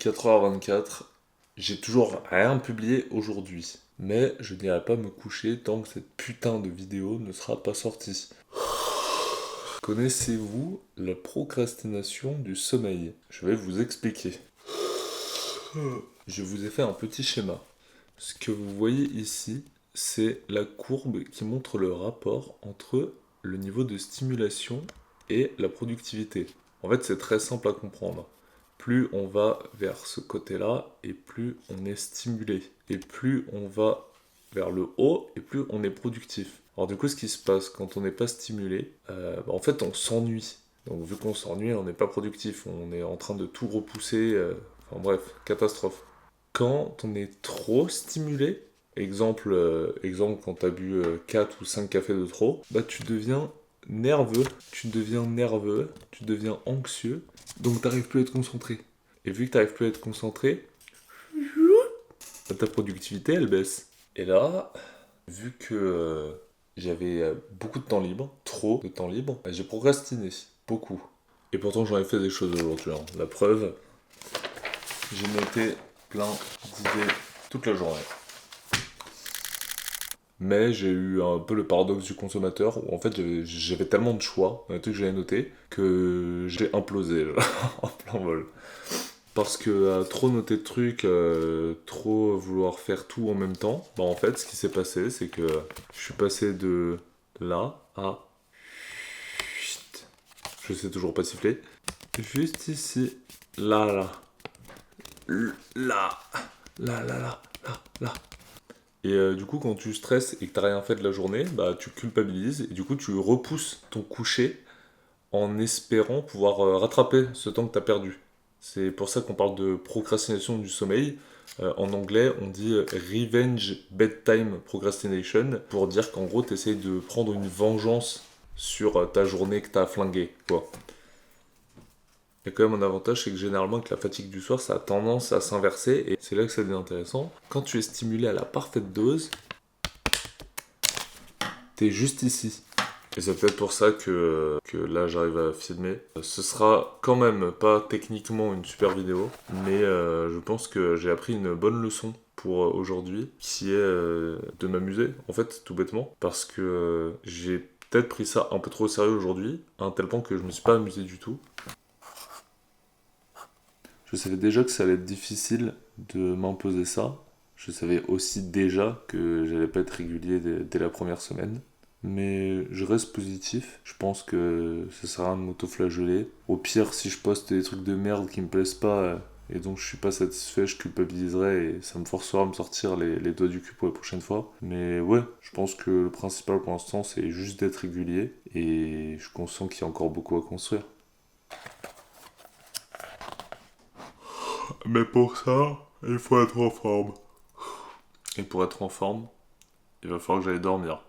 4h24, j'ai toujours rien publié aujourd'hui. Mais je n'irai pas me coucher tant que cette putain de vidéo ne sera pas sortie. Connaissez-vous la procrastination du sommeil? Je vais vous expliquer. Je vous ai fait un petit schéma. Ce que vous voyez ici, c'est la courbe qui montre le rapport entre le niveau de stimulation et la productivité. En fait, c'est très simple à comprendre. Plus on va vers ce côté-là, et plus on est stimulé. Et plus on va vers le haut, et plus on est productif. Alors du coup, ce qui se passe quand on n'est pas stimulé, en fait, on s'ennuie. Donc vu qu'on s'ennuie, on n'est pas productif. On est en train de tout repousser. Enfin bref, catastrophe. Quand on est trop stimulé, exemple quand tu as bu 4 ou 5 cafés de trop, bah tu deviens nerveux, tu deviens anxieux, donc t'arrives plus à être concentré. Et vu que t'arrives plus à être concentré, bah, ta productivité elle baisse. Et là, vu que j'avais beaucoup de temps libre, trop de temps libre, bah, j'ai procrastiné, beaucoup. Et pourtant j'en ai fait des choses aujourd'hui, hein. La preuve, j'ai noté plein d'idées toute la journée. Mais j'ai eu un peu le paradoxe du consommateur où en fait j'avais tellement de choix dans les trucs que j'avais notés que j'ai implosé en plein vol. Parce que à trop noter de trucs, trop vouloir faire tout en même temps, bah en fait ce qui s'est passé c'est que je suis passé de là à... Je sais toujours pas siffler. Juste ici. Là. Là. Là. Et du coup, quand tu stresses et que t'as rien fait de la journée, bah tu culpabilises et du coup tu repousses ton coucher en espérant pouvoir rattraper ce temps que t'as perdu. C'est pour ça qu'on parle de procrastination du sommeil. En anglais, on dit revenge bedtime procrastination pour dire qu'en gros, t'essayes de prendre une vengeance sur ta journée que t'as flinguée, quoi. Il y a quand même un avantage, c'est que généralement avec la fatigue du soir, ça a tendance à s'inverser et c'est là que ça devient intéressant. Quand tu es stimulé à la parfaite dose, t'es juste ici. Et c'est peut-être pour ça que là j'arrive à filmer. Ce sera quand même pas techniquement une super vidéo, mais je pense que j'ai appris une bonne leçon pour aujourd'hui, qui est de m'amuser, en fait, tout bêtement, parce que j'ai peut-être pris ça un peu trop au sérieux aujourd'hui, à un tel point que je me suis pas amusé du tout. Je savais déjà que ça allait être difficile de m'imposer ça. Je savais aussi déjà que j'allais pas être régulier dès la première semaine. Mais je reste positif. Je pense que ça sert à rien de m'auto-flageller. Au pire, si je poste des trucs de merde qui me plaisent pas et donc je suis pas satisfait, je culpabiliserai et ça me forcera à me sortir les doigts du cul pour la prochaine fois. Mais ouais, je pense que le principal pour l'instant c'est juste d'être régulier et je suis conscient qu'il y a encore beaucoup à construire. Mais pour ça, il faut être en forme. Et pour être en forme, il va falloir que j'aille dormir.